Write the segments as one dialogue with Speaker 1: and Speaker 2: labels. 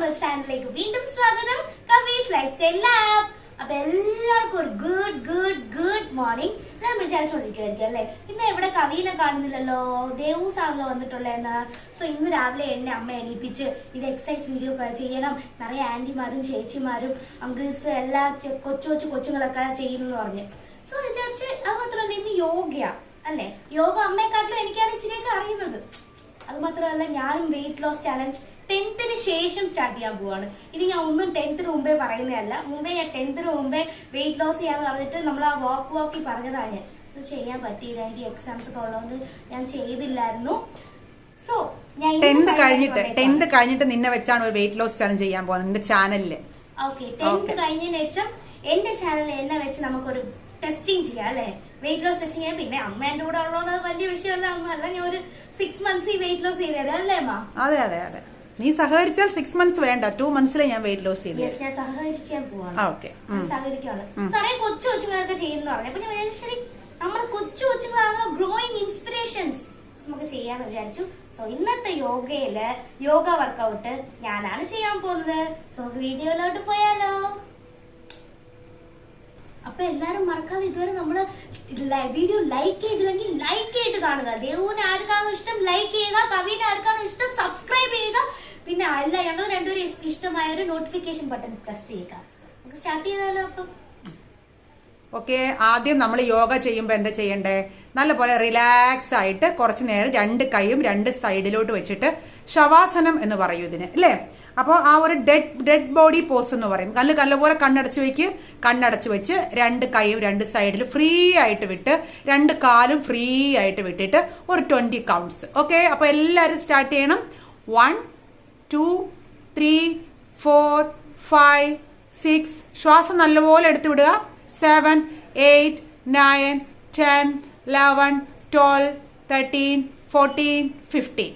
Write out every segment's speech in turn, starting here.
Speaker 1: നമ്മുടെ ചാനലിലേക്ക് വീണ്ടും സ്വാഗതം. കവീസ് ലൈഫ് സ്റ്റൈൽ ലാബ്. അപ്പൊ എല്ലാവർക്കും ഒരു ഗുഡ് മോർണിംഗ്. ഞാൻ വിചാരിച്ചോണ്ടിരിക്കുകയായിരിക്കും അല്ലേ, ഇന്ന് എവിടെ കവീനെ കാണുന്നില്ലല്ലോ, ദേവൂസാണല്ലോ വന്നിട്ടുള്ളതെന്ന്. സോ ഇന്ന് രാവിലെ എന്നെ അമ്മ എണീപ്പിച്ച് ഇത് എക്സസൈസ് വീഡിയോ ചെയ്യണം, നിറയെ ആന്റിമാരും ചേച്ചിമാരും അങ്കിൾസ് എല്ലാ കൊച്ചുങ്ങളൊക്കെ ചെയ്യുന്നു പറഞ്ഞു. സോ വിചാരിച്ച് അത് മാത്രമല്ല, ഇന്ന് യോഗയാ അല്ലേ. യോഗ അമ്മയെക്കാട്ടിലും എനിക്കാണ് ഇച്ചിരിയൊക്കെ അറിയുന്നത്. അത് മാത്രമല്ല, ഞാനും വെയിറ്റ് ലോസ് ചാലഞ്ച് 10th ശേഷം സ്റ്റാർട്ട് ചെയ്യാൻ പോവാണ്. ഇനി ഞാൻ ഒന്നും 10th മുമ്പേ പറയുന്നതല്ല. ഞാൻ 10th മുമ്പേ വെയിറ്റ് ലോസ് ചെയ്യാന്ന് പറഞ്ഞിട്ട് നമ്മൾ ആ വാക്കി പറഞ്ഞതാണ്. ഇത് ചെയ്യാൻ പറ്റിയില്ല, എനിക്ക് എക്സാംസ് ഒക്കെ ഉള്ളതുകൊണ്ട് ഞാൻ ചെയ്തില്ലായിരുന്നു. സോ ഞാൻ
Speaker 2: 10th കഴിഞ്ഞിട്ട് നിന്നെ വെച്ചാണ് ഒരു വെയിറ്റ് ലോസ് ചാലഞ്ച് ചെയ്യാൻ പോകുന്നത് നിന്റെ ചാനലില്.
Speaker 1: ഓക്കെ, 10th കഴിഞ്ഞതിന് ശേഷം എന്റെ ചാനലിൽ എന്നെ വെച്ച് നമുക്കൊരു ടെസ്റ്റിംഗ് ചെയ്യാം അല്ലെ, വെയിറ്റ് ലോസ് ടെസ്റ്റിംഗ് ചെയ്യാം. പിന്നെ അമ്മ എന്റെ കൂടെ ഉള്ളതുകൊണ്ട് അത് വലിയ വിഷയമല്ല, ഒന്നുമല്ല. ഞാൻ ഒരു 6 months ഈ വെയിറ്റ് ലോസ് ചെയ്തേരാ അല്ലേ അമ്മ?
Speaker 2: അതെ നീ സഹകരിച്ചാൽ 6 months വേണ്ട, 2 months ഞാൻ വെയിറ്റ് ലോസ് ചെയ്തു.
Speaker 1: ഞാൻ സഹകരിക്കാൻ പോവാണ്. സഹകരിക്കാണ്. നിറയെ കൊച്ചുങ്ങളൊക്കെ ചെയ്യുന്ന പറഞ്ഞു. അപ്പൊ ഞാൻ ശരി, നമ്മളെ കൊച്ചുങ്ങളാണല്ലോ ഗ്രോയിങ് ഇൻസ്പിറേഷൻസ്, നമുക്ക് ചെയ്യാന്ന് വിചാരിച്ചു. സോ ഇന്നത്തെ യോഗ വർക്കൗട്ട് ഞാനാണ് ചെയ്യാൻ പോകുന്നത്. നമുക്ക് വീഡിയോയിലോട്ട് പോയാലോ. അപ്പൊ എല്ലാരും മറക്കാതെ ഇതുവരെ നമ്മള് വീഡിയോ ലൈക്ക് ചെയ്തില്ലെങ്കിൽ ലൈക്ക് ചെയ്ത് കാണുക. ദേവുവിനെ ആർക്കാണോ ഇഷ്ടം ലൈക്ക് ചെയ്യുക, കവിനെ ആർക്കാണോ ഇഷ്ടം സബ്സ്ക്രൈബ് ചെയ്യുക. പിന്നെ ഞങ്ങൾ രണ്ടുപേരും ഇഷ്ടമായ ഒരു നോട്ടിഫിക്കേഷൻ ബട്ടൺ പ്രസ് ചെയ്യുക. നമുക്ക് സ്റ്റാർട്ട് ചെയ്താലോ. അപ്പം
Speaker 2: ഓക്കെ, ആദ്യം നമ്മൾ യോഗ ചെയ്യുമ്പോൾ എന്താ ചെയ്യണ്ടേ? നല്ലപോലെ റിലാക്സ് ആയിട്ട് കുറച്ച് നേരം 2 കൈയും 2 സൈഡിലോട്ട് വെച്ചിട്ട് ശവാസനം എന്ന് പറയും ഇതിന് അല്ലേ. അപ്പോൾ ആ ഒരു ഡെഡ് ബോഡി പോസ് എന്ന് പറയും. നല്ലപോലെ കണ്ണടച്ച് വെച്ച് 2 കൈയും 2 സൈഡിൽ ഫ്രീ ആയിട്ട് വിട്ട് 2 കാലും ഫ്രീ ആയിട്ട് വിട്ടിട്ട് ഒരു 20 കൗണ്ട്സ്. ഓക്കെ, അപ്പോൾ എല്ലാവരും സ്റ്റാർട്ട് ചെയ്യണം. 1 2 3 4 5 6. ശ്വാസം നല്ലപോലെ എടുത്ത് വിടുക. 7 8 9 10 11 12 13 14 15.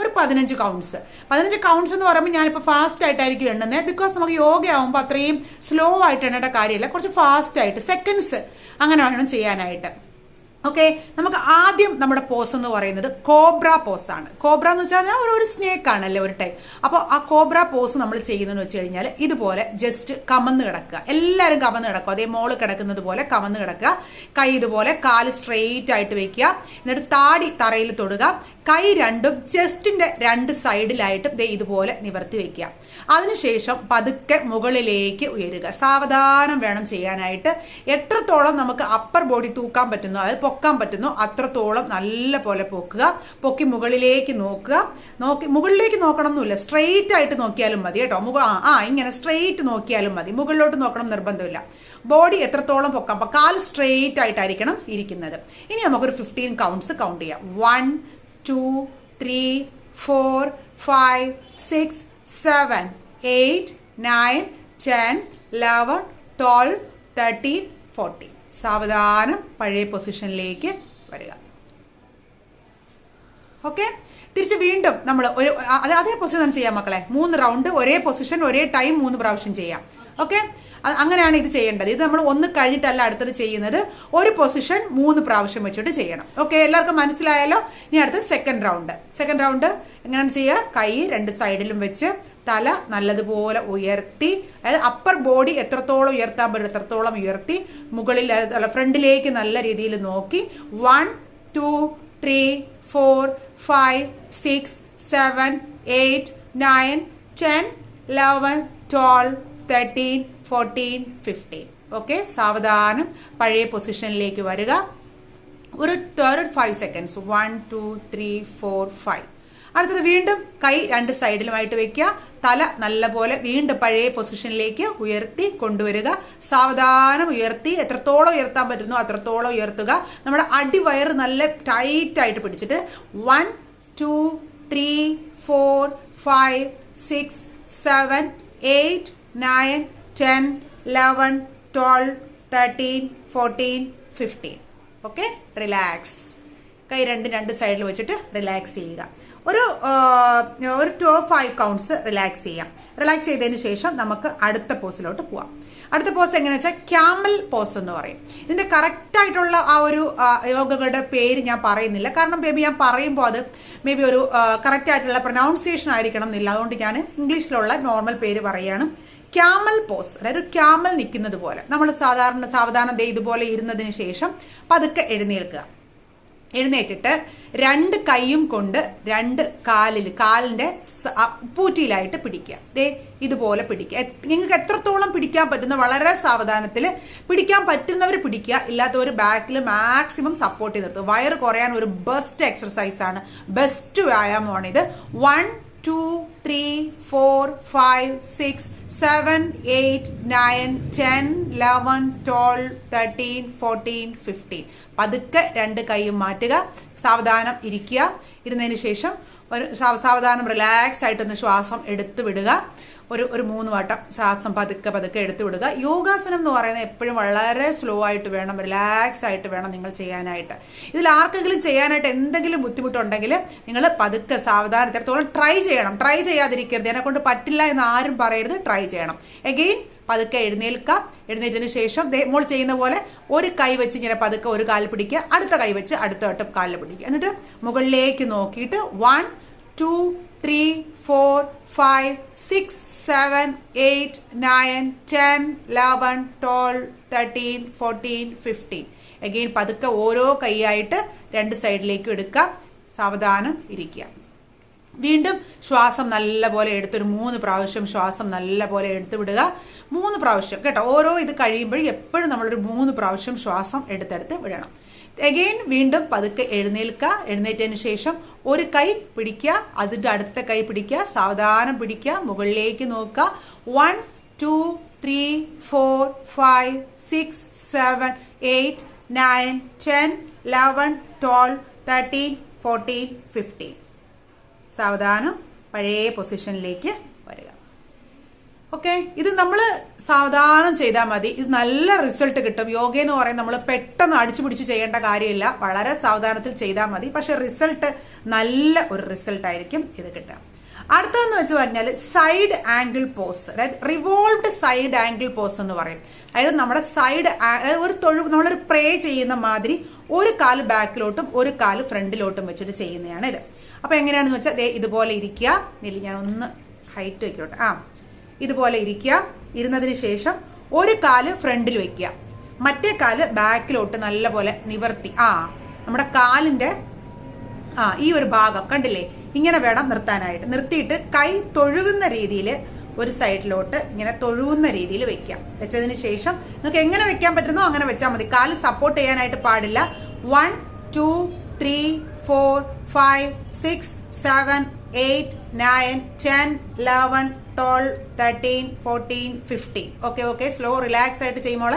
Speaker 2: ഒരു 15 കൗണ്ട്സ്. 15 കൗണ്ട്സ് എന്ന് പറയുമ്പോൾ ഞാനിപ്പോൾ ഫാസ്റ്റ് ആയിട്ടായിരിക്കും എണ്ണുന്നത്. ബിക്കോസ് നമുക്ക് യോഗ ആകുമ്പോൾ അത്രയും സ്ലോ ആയിട്ട് എണ്ണേണ്ട കാര്യമില്ല, കുറച്ച് ഫാസ്റ്റ് ആയിട്ട് സെക്കൻഡ്സ് അങ്ങനെ വേണം ചെയ്യാനായിട്ട്. ഓക്കെ, നമുക്ക് ആദ്യം നമ്മുടെ പോസ് എന്ന് പറയുന്നത് കോബ്ര പോസാണ്. കോബ്ര എന്ന് വെച്ചാൽ ഒരു സ്നേക്ക് ആണല്ലേ, ഒരു ടൈപ്പ്. അപ്പോൾ ആ കോബ്ര പോസ് നമ്മൾ ചെയ്യുന്നതെന്ന് വെച്ച് കഴിഞ്ഞാൽ ഇതുപോലെ ജസ്റ്റ് കമന്ന് കിടക്കുക. എല്ലാവരും കമന്ന് കിടക്കുക, അതേ മോള് കിടക്കുന്നത് പോലെ കമന്ന് കിടക്കുക. കൈ ഇതുപോലെ, കാല് സ്ട്രെയിറ്റ് ആയിട്ട് വെക്കുക. എന്നിട്ട് താടി തറയിൽ തൊടുക. കൈ രണ്ടും ചെസ്റ്റിന്റെ 2 സൈഡിലായിട്ടും ഇതുപോലെ നിവർത്തി വെക്കുക. അതിനുശേഷം പതുക്കെ മുകളിലേക്ക് ഉയരുക. സാവധാനം വേണം ചെയ്യാനായിട്ട്. എത്രത്തോളം നമുക്ക് അപ്പർ ബോഡി തൂക്കാൻ പറ്റുന്നോ, അതായത് പൊക്കാൻ പറ്റുന്നോ അത്രത്തോളം നല്ല പോലെ പൊക്കുക. പൊക്കി മുകളിലേക്ക് നോക്കുക. മുകളിലേക്ക് നോക്കണം എന്നില്ല, സ്ട്രെയിറ്റ് ആയിട്ട് നോക്കിയാലും മതി കേട്ടോ. ഇങ്ങനെ സ്ട്രെയിറ്റ് നോക്കിയാലും മതി, മുകളിലോട്ട് നോക്കണം നിർബന്ധമില്ല. ബോഡി എത്രത്തോളം പൊക്കാം, അപ്പോൾ കാൽ സ്ട്രെയിറ്റ് ആയിട്ടായിരിക്കണം ഇരിക്കുന്നത്. ഇനി നമുക്കൊരു 15 കൗണ്ട്സ് കൗണ്ട് ചെയ്യാം. 1 2 3 4 5 6 7 8 9 10 11 12 13 14. സാവധാനം പഴയ പൊസിഷനിലേക്ക് വരിക. ഓക്കെ, തിരിച്ച് വീണ്ടും നമ്മൾ അതേ പൊസിഷൻ ചെയ്യാം മക്കളെ. 3 റൗണ്ട് ഒരേ പൊസിഷൻ ഒരേ ടൈം 3 പ്രാവശ്യം ചെയ്യാം. ഓക്കെ, അങ്ങനെയാണ് ഇത് ചെയ്യേണ്ടത്. ഇത് നമ്മൾ ഒന്ന് കഴിഞ്ഞിട്ടല്ല അടുത്തത് ചെയ്യുന്നത്. ഒരു പൊസിഷൻ 3 പ്രാവശ്യം വെച്ചിട്ട് ചെയ്യണം. ഓക്കെ, എല്ലാവർക്കും മനസ്സിലായാലോ? ഇനി അടുത്ത് സെക്കൻഡ് റൗണ്ട് എങ്ങനെയാണ് ചെയ്യുക? കൈ 2 സൈഡിലും വെച്ച് തല നല്ലതുപോലെ ഉയർത്തി, അതായത് അപ്പർ ബോഡി എത്രത്തോളം ഉയർത്താൻ പറ്റും എത്രത്തോളം ഉയർത്തി മുകളിൽ ഫ്രണ്ടിലേക്ക് നല്ല രീതിയിൽ നോക്കി. 1 2 3 4 5 6 7 8 9 10 11 12 13 14 15. ഓക്കെ, സാവധാനം പഴയ പൊസിഷനിലേക്ക് വരിക. ഒരു 5 seconds. 1 2 3 4 5. അടുത്തത് വീണ്ടും കൈ 2 സൈഡിലുമായിട്ട് വെക്കുക. തല നല്ലപോലെ വീണ്ടും പഴയ പൊസിഷനിലേക്ക് ഉയർത്തി കൊണ്ടുവരിക. സാവധാനം ഉയർത്തി എത്രത്തോളം ഉയർത്താൻ പറ്റുന്നു അത്രത്തോളം ഉയർത്തുക. നമ്മുടെ അടിവയറ് നല്ല ടൈറ്റായിട്ട് പിടിച്ചിട്ട് 1 2 3 4 5 6 7 8 9 10 11 12 13 14 15. Okay, relax. കൈ 2 സൈഡിൽ വെച്ചിട്ട് റിലാക്സ് ചെയ്യുക. ഒരു 5 കൗണ്ട്സ് റിലാക്സ് ചെയ്യാം. റിലാക്സ് ചെയ്തതിന് ശേഷം നമുക്ക് അടുത്ത പോസിലോട്ട് പോവാം. അടുത്ത പോസ് എങ്ങനെയാ വെച്ചാൽ ക്യാമൽ പോസ് എന്ന് പറയും. ഇതിന്റെ കറക്റ്റ് ആയിട്ടുള്ള ആ ഒരു യോഗകളുടെ പേര് ഞാൻ പറയുന്നില്ല, കാരണം ബേബി ഞാൻ പറയുമ്പോൾ അത് മേ ബി ഒരു കറക്റ്റ് ആയിട്ടുള്ള പ്രൊനൗൺസിയേഷൻ ആയിരിക്കണം എന്നില്ല, അതുകൊണ്ട് ഞാൻ ഇംഗ്ലീഷിലുള്ള നോർമൽ പേര് പറയുകയാണ്. ക്യാമൽ പോസ്, അതായത് ക്യാമൽ നിൽക്കുന്നത് പോലെ നമ്മൾ സാവധാനം ദേ ഇതുപോലെ ഇരുന്നതിന് ശേഷം പതുക്കെ എഴുന്നേൽക്കുക. എഴുന്നേറ്റിട്ട് രണ്ട് കൈയും കൊണ്ട് രണ്ട് കാലിൻ്റെ പൂറ്റിയിലായിട്ട് പിടിക്കുക. ദേ ഇതുപോലെ പിടിക്കുക. നിങ്ങൾക്ക് എത്രത്തോളം പിടിക്കാൻ പറ്റുന്ന വളരെ സാവധാനത്തിൽ പിടിക്കാൻ പറ്റുന്നവർ പിടിക്കുക, ഇല്ലാത്തവർ ബാക്കിൽ മാക്സിമം സപ്പോർട്ട് ചെയ്ത് നിർത്തുക. വയറ് കുറയാൻ ഒരു ബെസ്റ്റ് എക്സർസൈസാണ്, ബെസ്റ്റ് വ്യായാമമാണിത്. 1 2 3 4 5 6 7 8 9 10 11 12 13 14 15. പതുക്കെ രണ്ട് കൈയും മാറ്റുക, സാവധാനം ഇരിക്കുക. ഇരുന്നതിന് ശേഷം ഒരു സാവധാനം റിലാക്സ് ആയിട്ടൊന്ന് ശ്വാസം എടുത്തു വിടുക. ഒരു 3 വട്ടം ശ്വാസം പതുക്കെ എടുത്തു വിടുക. യോഗാസനം എന്ന് പറയുന്നത് എപ്പോഴും വളരെ സ്ലോ ആയിട്ട് വേണം, റിലാക്സ് ആയിട്ട് വേണം നിങ്ങൾ ചെയ്യാനായിട്ട്. ഇതിൽ ആർക്കെങ്കിലും ചെയ്യാനായിട്ട് എന്തെങ്കിലും ബുദ്ധിമുട്ടുണ്ടെങ്കിൽ നിങ്ങൾ പതുക്കെ സാവധാനം ഇത്രത്തോളം ട്രൈ ചെയ്യണം. ട്രൈ ചെയ്യാതിരിക്കരുത്, എന്നെക്കൊണ്ട് പറ്റില്ല എന്ന് ആരും പറയരുത്, ട്രൈ ചെയ്യണം. എഗെയിൻ പതുക്കെ എഴുന്നേൽക്കുക. എഴുന്നേറ്റതിന് ശേഷം മോൾ ചെയ്യുന്ന പോലെ ഒരു കൈ വെച്ച് ഇങ്ങനെ പതുക്കെ ഒരു കാലിൽ പിടിക്കുക, അടുത്ത കൈ വെച്ച് അടുത്ത വട്ടം കാലിൽ പിടിക്കുക. എന്നിട്ട് മുകളിലേക്ക് നോക്കിയിട്ട് 1 2 3 4 5 6 7 8 9 10 11 12 13 14 15. അഗെയിൻ പതുക്കെ ഓരോ കൈയായിട്ട് രണ്ട് സൈഡിലേക്കും എടുക്കുക, സാവധാനം ഇരിക്കുക. വീണ്ടും ശ്വാസം നല്ലപോലെ എടുത്തൊരു 3 പ്രാവശ്യം ശ്വാസം നല്ലപോലെ എടുത്തു വിടുക. 3 പ്രാവശ്യം കേട്ടോ. ഓരോ ഇത് കഴിയുമ്പോഴും എപ്പോഴും നമ്മളൊരു 3 പ്രാവശ്യം ശ്വാസം എടുത്തെടുത്ത് വിടണം. അഗെയിൻ വീണ്ടും പതുക്കെ എഴുന്നേൽക്കുക. എഴുന്നേറ്റതിന് ശേഷം ഒരു കൈ പിടിക്കുക, അതിൻ്റെ അടുത്ത കൈ പിടിക്കുക, സാവധാനം പിടിക്കുക, മുകളിലേക്ക് നോക്കുക. 1 2 3 4 5 6 7 8 9 10 11 12 13 14 15. സാവധാനം പഴയ പൊസിഷനിലേക്ക് വരിക. ഓക്കെ, ഇത് നമ്മൾ സാവധാനം ചെയ്താൽ മതി. ഇത് നല്ല റിസൾട്ട് കിട്ടും. യോഗ എന്ന് പറയുന്നത് നമ്മൾ പെട്ടെന്ന് അടിച്ചു പിടിച്ച് ചെയ്യേണ്ട കാര്യമില്ല, വളരെ സാവധാനത്തിൽ ചെയ്താൽ മതി. പക്ഷെ റിസൾട്ട് നല്ല ഒരു റിസൾട്ടായിരിക്കും ഇത് കിട്ടുക. അടുത്തതെന്ന് വെച്ച് പറഞ്ഞാൽ സൈഡ് ആംഗിൾ പോസ്, അതായത് റിവോൾവ്ഡ് സൈഡ് ആംഗിൾ പോസ് എന്ന് പറയും. അതായത് നമ്മുടെ സൈഡ് ഒരു നമ്മളൊരു പ്രേ ചെയ്യുന്ന മാതിരി ഒരു കാല് ബാക്കിലോട്ടും ഒരു കാല് ഫ്രണ്ടിലോട്ടും വെച്ചിട്ട് ചെയ്യുന്നതാണ് ഇത്. അപ്പോൾ എങ്ങനെയാണെന്ന് വെച്ചാൽ ഇതുപോലെ ഇരിക്കുക. ഞാൻ ഒന്ന് ഹൈറ്റ് വയ്ക്കോട്ടെ. ഇതുപോലെ ഇരിക്കുക. ഇരുന്നതിന് ശേഷം ഒരു കാല് ഫ്രണ്ടിൽ വയ്ക്കുക, മറ്റേ കാല് ബാക്കിലോട്ട് നല്ലപോലെ നിവർത്തി നമ്മുടെ കാലിൻ്റെ ഈ ഒരു ഭാഗം കണ്ടില്ലേ, ഇങ്ങനെ വേണം നിർത്താനായിട്ട്. നിർത്തിയിട്ട് കൈ തൊഴുകുന്ന രീതിയിൽ ഒരു സൈഡിലോട്ട് ഇങ്ങനെ തൊഴുകുന്ന രീതിയിൽ വെക്കാം. വെച്ചതിന് ശേഷം നിങ്ങൾക്ക് എങ്ങനെ വെക്കാൻ പറ്റുന്നോ അങ്ങനെ വെച്ചാൽ മതി. കാല് സപ്പോർട്ട് ചെയ്യാനായിട്ട് പാടില്ല. 1 2 3 4 5 6 7 8 9 10 11 12 13 14 15. ഓക്കെ, സ്ലോ റിലാക്സ് ആയിട്ട് ചെയ്യുമ്പോൾ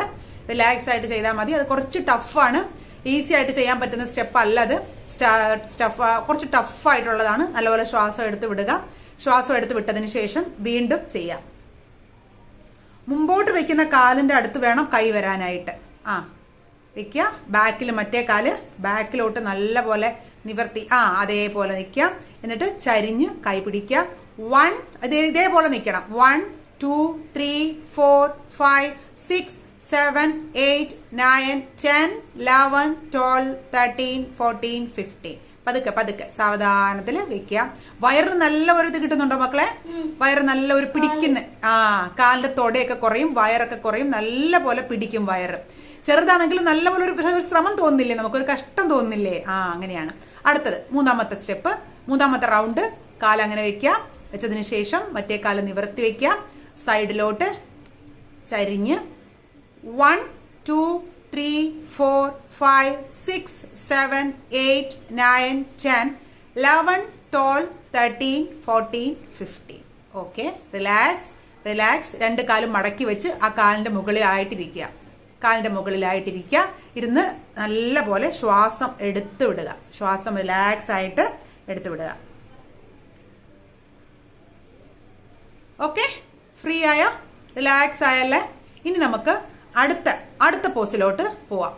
Speaker 2: റിലാക്സ് ആയിട്ട് ചെയ്താൽ മതി. അത് കുറച്ച് ടഫാണ്, ഈസി ആയിട്ട് ചെയ്യാൻ പറ്റുന്ന സ്റ്റെപ്പ് അല്ല അത്. കുറച്ച് ടഫായിട്ടുള്ളതാണ്. നല്ലപോലെ ശ്വാസം എടുത്ത് വിടുക. ശ്വാസം എടുത്ത് വിട്ടതിന് ശേഷം വീണ്ടും ചെയ്യാം. മുമ്പോട്ട് വയ്ക്കുന്ന കാലിൻ്റെ അടുത്ത് വേണം കൈ വരാനായിട്ട്. വയ്ക്കുക. ബാക്കിൽ മറ്റേ കാല് ബാക്കിലോട്ട് നല്ലപോലെ നിവർത്തി അതേപോലെ നിൽക്കുക. എന്നിട്ട് ചരിഞ്ഞ് കൈ പിടിക്കുക. ഇതേപോലെ നിൽക്കണം. 1 2 3 4 5 6 7 8 9 10 11 12 13 14 15. പതുക്കെ സാവധാനത്തിൽ വെക്കുക. വയറിന് നല്ല ഒരു ഇത് കിട്ടുന്നുണ്ടോ മക്കളെ? വയറ് നല്ല ഒരു പിടിക്കുന്ന കാലിൻ്റെ തൊടയൊക്കെ കുറയും, വയറൊക്കെ കുറയും, നല്ല പോലെ പിടിക്കും വയറ്. ചെറുതാണെങ്കിലും നല്ലപോലെ ഒരു ശ്രമം തോന്നുന്നില്ലേ, നമുക്കൊരു കഷ്ടം തോന്നുന്നില്ലേ? അങ്ങനെയാണ്. അടുത്തത് 3ാമത്തെ സ്റ്റെപ്പ്, 3ാമത്തെ റൗണ്ട്. കാലങ്ങനെ വെക്കുക. വെച്ചതിന് ശേഷം മറ്റേ കാല് നിവർത്തി വെക്കുക. സൈഡിലോട്ട് ചരിഞ്ഞ് 1 2 3 4 5 6 7 8 9 10 11 12 13 14 15. Okay, relax. രണ്ട് കാലും മടക്കി വെച്ച് ആ കാലിൻ്റെ മുകളിലായിട്ടിരിക്കുക. ഇരുന്ന് നല്ല പോലെ ശ്വാസം എടുത്തു വിടുക. ശ്വാസം റിലാക്സ് ആയിട്ട് എടുത്തു വിടുക. ഓക്കെ, ഫ്രീ ആയോ? റിലാക്സ് ആയല്ലേ? ഇനി നമുക്ക് അടുത്ത പോസിലോട്ട് പോവാം.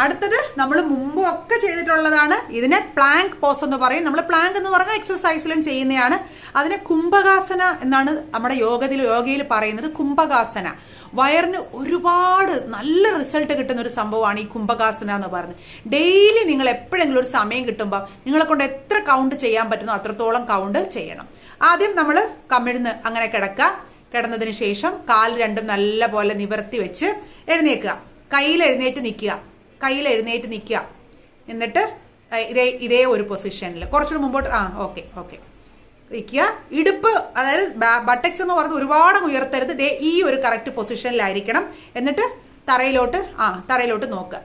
Speaker 2: അടുത്തത് നമ്മൾ മുമ്പ് ഒക്കെ ചെയ്തിട്ടുള്ളതാണ്. ഇതിനെ പ്ലാങ്ക് പോസ് എന്ന് പറയും. നമ്മൾ പ്ലാങ്ക് എന്ന് പറഞ്ഞ എക്സസൈസിലും ചെയ്യുന്നതാണ്. അതിനെ കുംഭകാസന എന്നാണ് നമ്മുടെ യോഗയിൽ പറയുന്നത്. കുംഭകാസന, വയറിന് ഒരുപാട് നല്ല റിസൾട്ട് കിട്ടുന്ന ഒരു സംഭവമാണ് ഈ കുംഭകാസന എന്ന് പറയുന്നത്. ഡെയിലി നിങ്ങൾ എപ്പോഴെങ്കിലും ഒരു സമയം കിട്ടുമ്പോൾ നിങ്ങളെ കൊണ്ട് എത്ര കൗണ്ട് ചെയ്യാൻ പറ്റുന്നോ അത്രത്തോളം കൗണ്ട് ചെയ്യണം. ആദ്യം നമ്മൾ കമിഴ്ന്ന് അങ്ങനെ കിടക്കുക. കിടന്നതിന് ശേഷം കാൽ രണ്ടും നല്ല പോലെ നിവർത്തി വെച്ച് എഴുന്നേൽക്കുക. കയ്യിൽ എഴുന്നേറ്റ് നിൽക്കുക. എന്നിട്ട് ഇതേ ഒരു പൊസിഷനിൽ കുറച്ചുകൂടി മുമ്പോട്ട് ഓക്കെ വയ്ക്കുക. ഇടുപ്പ്, അതായത് ബട്ടക്സ് എന്ന് പറയുന്നത് ഒരുപാട് ഉയർത്തരുത്. ഈ ഒരു കറക്റ്റ് പൊസിഷനിലായിരിക്കണം. എന്നിട്ട് തറയിലോട്ട് നോക്കുക.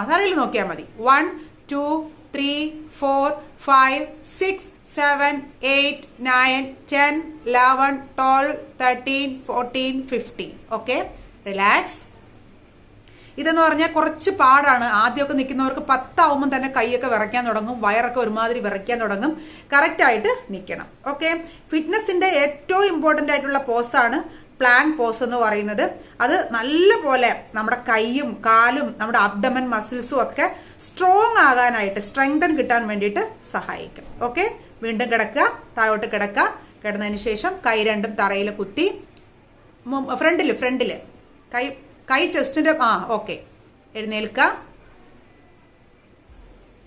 Speaker 2: തറയിൽ നോക്കിയാൽ മതി. 1 2 3 4 5 6 7 8 9 10 11 12 13 14 15. Okay, relax. ഇതെന്ന് പറഞ്ഞാൽ കുറച്ച് പാടാണ്. ആദ്യമൊക്കെ നിൽക്കുന്നവർക്ക് 10 ആവുമ്പം തന്നെ കൈയൊക്കെ വിറയ്ക്കാൻ തുടങ്ങും, വയറൊക്കെ ഒരുമാതിരി വിറയ്ക്കാൻ തുടങ്ങും. കറക്റ്റായിട്ട് നിൽക്കണം. ഓക്കെ, ഫിറ്റ്നസിൻ്റെ ഏറ്റവും ഇമ്പോർട്ടൻ്റ് ആയിട്ടുള്ള പോസാണ് പ്ലാങ്ക് പോസ് എന്ന് പറയുന്നത്. അത് നല്ല പോലെ നമ്മുടെ കൈയും കാലും നമ്മുടെ അബ്ഡമൻ മസിൽസും ഒക്കെ സ്ട്രോങ് ആകാനായിട്ട്, സ്ട്രെങ്തൻ കിട്ടാൻ വേണ്ടിയിട്ട് സഹായിക്കും. ഓക്കെ, വീണ്ടും കിടക്കുക, താഴോട്ട് കിടക്കുക. കിടന്നതിന് ശേഷം കൈ രണ്ടും തറയിൽ കുത്തി ഫ്രണ്ടിൽ കൈ ചെസ്റ്റിൻ്റെ ഓക്കെ,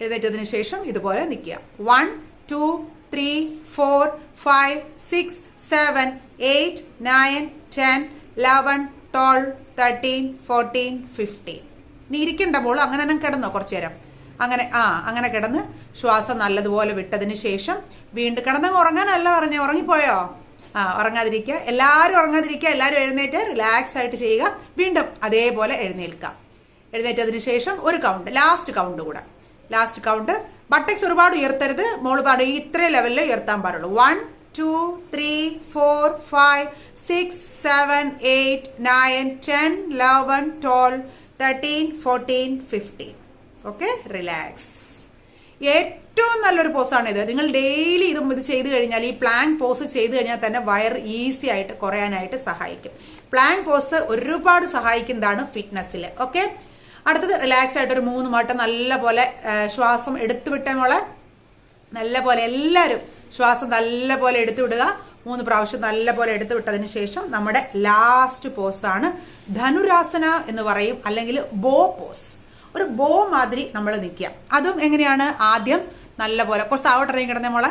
Speaker 2: എഴുന്നേറ്റതിന് ശേഷം ഇതുപോലെ നിൽക്കുക. 1 2 3 4 5 6 7 8 9 10 11 12 13 14 15. ഇനി ഇരിക്കണ്ട പോൾ, അങ്ങനെ തന്നെ കിടന്നോ കുറച്ചു നേരം. അങ്ങനെ കിടന്ന് ശ്വാസം നല്ലതുപോലെ വിട്ടതിന് ശേഷം വീണ്ടും കിടന്നങ്ങ് ഉറങ്ങാനല്ല പറഞ്ഞേ, ഉറങ്ങിപ്പോയോ? ഉറങ്ങാതിരിക്കുക. എല്ലാവരും എഴുന്നേറ്റ് റിലാക്സ് ആയിട്ട് ചെയ്യുക. വീണ്ടും അതേപോലെ എഴുന്നേറ്റതിന് ശേഷം ഒരു കൗണ്ട്, ലാസ്റ്റ് കൗണ്ട്. ബട്ടക്സ് ഒരുപാട് ഉയർത്തരുത്, മോള് പാട് ഇത്രയും ലെവലിൽ ഉയർത്താൻ പാടുള്ളൂ. 1 2 3 4 5 6 7 8 9 10 11 12 13 14 15. Okay, relax. ഏറ്റവും നല്ലൊരു പോസാണിത്. നിങ്ങൾ ഡെയിലി ഇത് ചെയ്ത് കഴിഞ്ഞാൽ, ഈ പ്ലാങ്ക് പോസ് ചെയ്ത് കഴിഞ്ഞാൽ തന്നെ വയർ ഈസി ആയിട്ട് കുറയാനായിട്ട് സഹായിക്കും. പ്ലാങ്ക് പോസ് ഒരുപാട് സഹായിക്കുന്നതാണ് ഫിറ്റ്നസ്സിൽ. ഓക്കെ, അടുത്തത് റിലാക്സ് ആയിട്ട് ഒരു 3 വട്ടം നല്ല പോലെ ശ്വാസം എടുത്തു വിട്ടേ മോളെ. നല്ല പോലെ എല്ലാവരും ശ്വാസം നല്ല പോലെ എടുത്തു വിടുക. 3 പ്രാവശ്യം നല്ല പോലെ എടുത്തു വിട്ടതിന് ശേഷം നമ്മുടെ ലാസ്റ്റ് പോസാണ് ധനുരാസന എന്ന് പറയും, അല്ലെങ്കിൽ ബോ പോസ്. ഒരു ബോ മാതിരി നമ്മൾ നിൽക്കുക. അതും എങ്ങനെയാണ്? ആദ്യം നല്ല പോലെ കുറച്ച് താവോട്ട് ഇറങ്ങി കിടന്നേ മോളെ.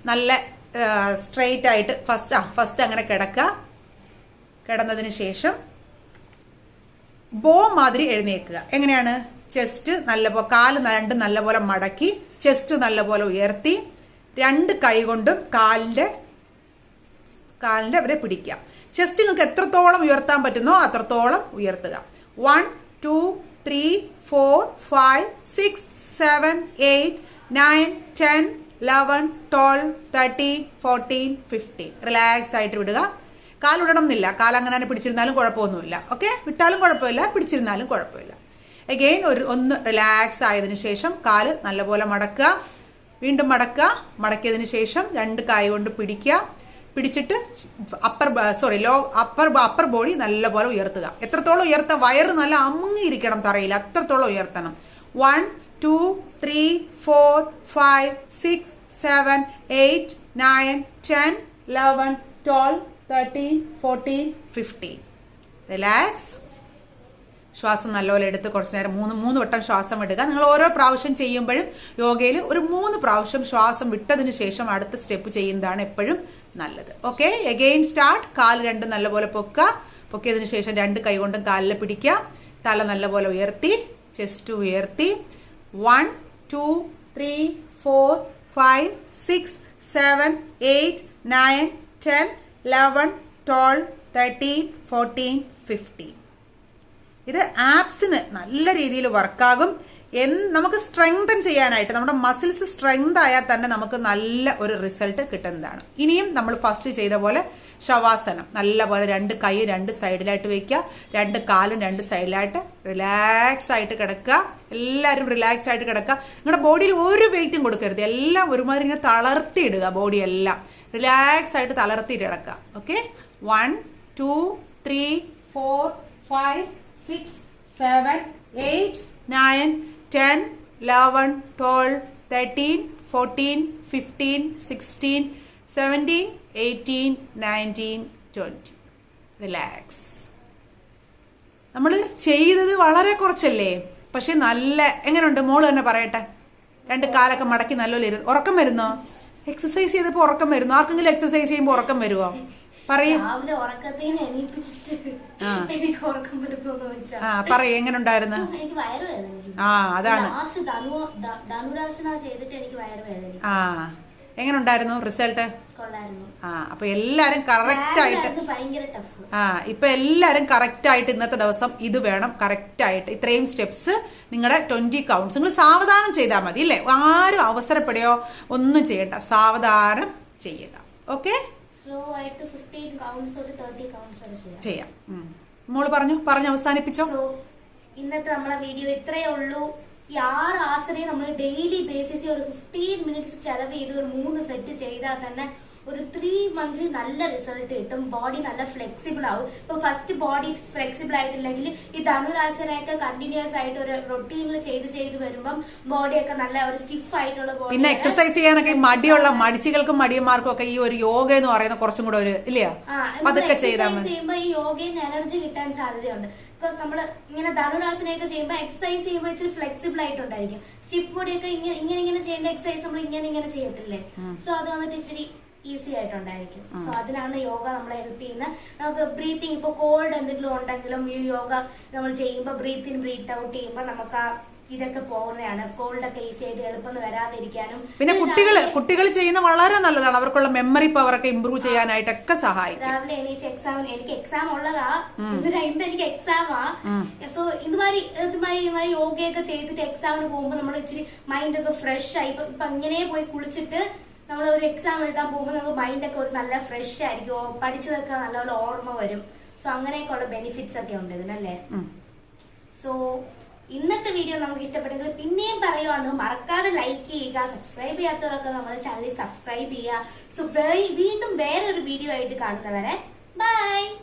Speaker 2: നല്ല സ്ട്രെയിറ്റ് ആയിട്ട് ഫസ്റ്റ് അങ്ങനെ കിടക്കുക. കിടന്നതിന് ശേഷം ബോ മാതിരി എഴുന്നേൽക്കുക. എങ്ങനെയാണ്? ചെസ്റ്റ് നല്ലപോലെ, കാല് രണ്ടും നല്ലപോലെ മടക്കി, ചെസ്റ്റ് നല്ലപോലെ ഉയർത്തി, 2 കൈ കൊണ്ടും കാലിൻ്റെ അവിടെ പിടിക്കുക. ചെസ്റ്റ് നിങ്ങൾക്ക് എത്രത്തോളം ഉയർത്താൻ പറ്റുന്നോ അത്രത്തോളം ഉയർത്തുക. 1 2 3 4 5 6 7 8 9 10 11 12 13 14 15. റിലാക്സ് ആയിട്ട് വിടുക. കാലിടണം എന്നില്ല, കാലങ്ങനെ തന്നെ പിടിച്ചിരുന്നാലും കുഴപ്പമൊന്നുമില്ല. ഓക്കെ, വിട്ടാലും കുഴപ്പമില്ല, പിടിച്ചിരുന്നാലും കുഴപ്പമില്ല. അഗെയിൻ ഒന്ന് റിലാക്സ് ആയതിനു ശേഷം കാല് നല്ലപോലെ മടക്കുക. വീണ്ടും മടക്കിയതിന് ശേഷം 2 കൈ കൊണ്ട് പിടിച്ചിട്ട് അപ്പർ ബോഡി നല്ലപോലെ ഉയർത്തുക. എത്രത്തോളം ഉയർത്തുക? വയറ് നല്ല അങ്ങിയിരിക്കണം തറയിൽ, അത്രത്തോളം ഉയർത്തണം. 1 2 3 4 5 6 7 8 9 10 11 12 13 14 15. റിലാക്സ്. ശ്വാസം നല്ലപോലെ എടുത്ത് കുറച്ച് നേരം 3 വട്ടം ശ്വാസം എടുക്കുക. നിങ്ങൾ ഓരോ പ്രാവശ്യം ചെയ്യുമ്പോഴും യോഗയിൽ ഒരു 3 പ്രാവശ്യം ശ്വാസം വിട്ടതിന് ശേഷം അടുത്ത സ്റ്റെപ്പ് ചെയ്യുന്നതാണ് എപ്പോഴും നല്ലത്. Okay, again start. കാല് രണ്ടും നല്ലപോലെ പൊക്കിയതിന് ശേഷം 2 കൈ കൊണ്ടും കാലിൽ പിടിക്കുക. തല നല്ലപോലെ ഉയർത്തി, ചെസ്റ്റ് ഉയർത്തി. 1 2 3 4 5 6 7 8 9 10 11 12 13 14 15. ഇത് ആപ്സിന് നല്ല രീതിയിൽ വർക്കാകും. നമുക്ക് സ്ട്രെങ്തൻ ചെയ്യാനായിട്ട്, നമ്മുടെ മസിൽസ് സ്ട്രെങ്ത് ആയാൽ തന്നെ നമുക്ക് നല്ല ഒരു റിസൾട്ട് കിട്ടുന്നതാണ്. ഇനിയും നമ്മൾ ഫസ്റ്റ് ചെയ്ത പോലെ ശവാസനം നല്ല പോലെ 2 കൈ 2 സൈഡിലായിട്ട് വയ്ക്കുക, 2 കാലും 2 സൈഡിലായിട്ട് റിലാക്സ് ആയിട്ട് കിടക്കുക. എല്ലാവരും റിലാക്സ് ആയിട്ട് കിടക്കുക. നിങ്ങളുടെ ബോഡിയിൽ ഒരു വെയിറ്റും കൊടുക്കരുത്, എല്ലാം ഒരുമാതിരി ഇങ്ങനെ തളർത്തിയിടുക. ബോഡി എല്ലാം റിലാക്സ് ആയിട്ട് തളർത്തിയിട്ട് കിടക്കുക. ഓക്കെ, 1 2 3 4 5 6 7 8 9 10 11 12 13 14 15 16 17 18 19 20. റിലാക്സ്. നമ്മൾ ചെയ്തത് വളരെ കുറച്ചല്ലേ, പക്ഷെ നല്ല എങ്ങനെയുണ്ട് മോള് തന്നെ പറയട്ടെ. 2 കാലൊക്കെ മടക്കി നല്ലപോലെ ഉറക്കം വരുന്നോ? എക്സസൈസ് ചെയ്തപ്പോൾ ഉറക്കം വരുന്നു? ആർക്കെങ്കിലും എക്സസൈസ് ചെയ്യുമ്പോൾ ഉറക്കം വരുമോ? പറയും. പറയും എങ്ങനെ ഉണ്ടായിരുന്നു? അതാണ്. എങ്ങനെ ഉണ്ടായിരുന്നു റിസൾട്ട്? അപ്പൊ എല്ലാരും കറക്റ്റ് ആയിട്ട് ഇപ്പൊ എല്ലാരും കറക്റ്റ് ആയിട്ട് ഇന്നത്തെ ദിവസം ഇത് വേണം. കറക്റ്റ് ആയിട്ട് ഇത്രയും സ്റ്റെപ്സ് നിങ്ങളുടെ 20 കൗണ്ട്സ് നിങ്ങൾ സാവധാനം ചെയ്താൽ മതി അല്ലേ. ആരും അവസരപ്പെടുകയോ ഒന്നും ചെയ്യണ്ട, സാവധാനം ചെയ്യുക. ഓക്കെ, ചെയ്യാം. മോള് പറഞ്ഞു അവസാനിപ്പിച്ചോ.
Speaker 1: ഇന്നത്തെ നമ്മളെ വീഡിയോ ഇത്രയേ ഉള്ളൂ. ഈ 6 ആസനയും നമ്മൾ ഡെയിലി ബേസിസിൽ ഒരു 15 മിനിറ്റ്സ് ചെലവ് ചെയ്ത് ഒരു 3 സെറ്റ് ചെയ്താൽ തന്നെ ഒരു 3 മന്ത്സ് നല്ല റിസൾട്ട് കിട്ടും. ബോഡി നല്ല ഫ്ലെക്സിബിൾ ആവും. ഇപ്പൊ ഫസ്റ്റ് ബോഡി ഫ്ലെക്സിബിൾ ആയിട്ടില്ലെങ്കിൽ ഈ ധനുരാസനയൊക്കെ കണ്ടിന്യൂസ് ആയിട്ട് ഒരു റൊട്ടീനിൽ ചെയ്ത് വരുമ്പം ബോഡിയൊക്കെ നല്ല ഒരു സ്റ്റിഫ് ആയിട്ടുള്ള ബോഡി.
Speaker 2: പിന്നെ എക്സസൈസ് ചെയ്യാനൊക്കെ മടിയുള്ള മടിച്ചികൾക്കും മടിയന്മാർക്കും ഒക്കെ ഈ ഒരു യോഗ എന്ന് പറയുന്ന കുറച്ചും കൂടെ ഒരു ഇല്ല, അതൊക്കെ ചെയ്യുമ്പോ
Speaker 1: ഈ യോഗയിൽ നിന്ന് എനർജി കിട്ടാൻ സാധ്യതയുണ്ട്. ബിക്കോസ് നമ്മൾ ഇങ്ങനെ ധനുരാസനയൊക്കെ ചെയ്യുമ്പോൾ എക്സസൈസ് ചെയ്യുമ്പോൾ ഇച്ചിരി ഫ്ലെക്സിബിൾ ആയിട്ടുണ്ടായിരിക്കും. സ്റ്റിഫ് ബോഡിയൊക്കെ ഇങ്ങനെ ചെയ്യേണ്ട എക്സസൈസ് നമ്മൾ ഇങ്ങനെ ചെയ്യത്തില്ലേ. സോ അത് വന്നിട്ട് ഇച്ചിരി ഈസി ആയിട്ടുണ്ടായിരിക്കും. സോ അതിനാണ് യോഗ നമ്മളെ ഹെൽപ്പ് ചെയ്യുന്നത്. നമുക്ക് ബ്രീത്തിങ് ഇപ്പോൾ കോൾഡ് എന്തെങ്കിലും ഉണ്ടെങ്കിലും ഈ യോഗ നമ്മൾ ചെയ്യുമ്പോൾ ബ്രീത്ത് ഇൻ ബ്രീത്ത് ഔട്ട് ചെയ്യുമ്പോൾ നമുക്ക് ഇതൊക്കെ പോകുന്നതാണ്. കോൾഡ് ഒക്കെ ഈസി ആയിട്ട് എളുപ്പം വരാതിരിക്കാനും.
Speaker 2: പിന്നെ കുട്ടികൾ ചെയ്യുന്ന വളരെ നല്ലതാണ്. അവർക്കുള്ള മെമ്മറി പവർ ഒക്കെ ഇമ്പ്രൂവ് ചെയ്യാനായിട്ടൊക്കെ സഹായിക്കും.
Speaker 1: രാവിലെ എണീച്ച് എനിക്ക് എക്സാം ഉള്ളതാ, ഇന്ന് എനിക്ക് എക്സാമാ. സോ ഇതുമാതിരി യോഗയൊക്കെ ചെയ്തിട്ട് എക്സാമിന് പോകുമ്പോൾ നമ്മൾ ഇച്ചിരി മൈൻഡ് ഒക്കെ ഫ്രഷ് ആയി. ഇപ്പൊ ഇങ്ങനെ പോയി കുളിച്ചിട്ട് നമ്മൾ ഒരു എക്സാം എഴുതാൻ പോകുമ്പോൾ നമുക്ക് മൈൻഡൊക്കെ ഒരു നല്ല ഫ്രഷ് ആയിരിക്കും. പഠിച്ചതൊക്കെ നല്ലപോലെ ഓർമ്മ വരും. സോ അങ്ങനെയൊക്കെ ഉള്ള ബെനിഫിറ്റ്സ് ഒക്കെ ഉണ്ട് ഇതിനല്ലേ. സോ ഇന്നത്തെ വീഡിയോ നമുക്ക് ഇഷ്ടപ്പെട്ടെങ്കിൽ പിന്നെയും പറയുവാണ്, മറക്കാതെ ലൈക്ക് ചെയ്യുക. സബ്സ്ക്രൈബ് ചെയ്യാത്തവരൊക്കെ നമ്മുടെ ചാനൽ സബ്സ്ക്രൈബ് ചെയ്യുക. സോ വീണ്ടും വേറൊരു വീഡിയോ ആയിട്ട് കാണുന്നവരെ ബൈ.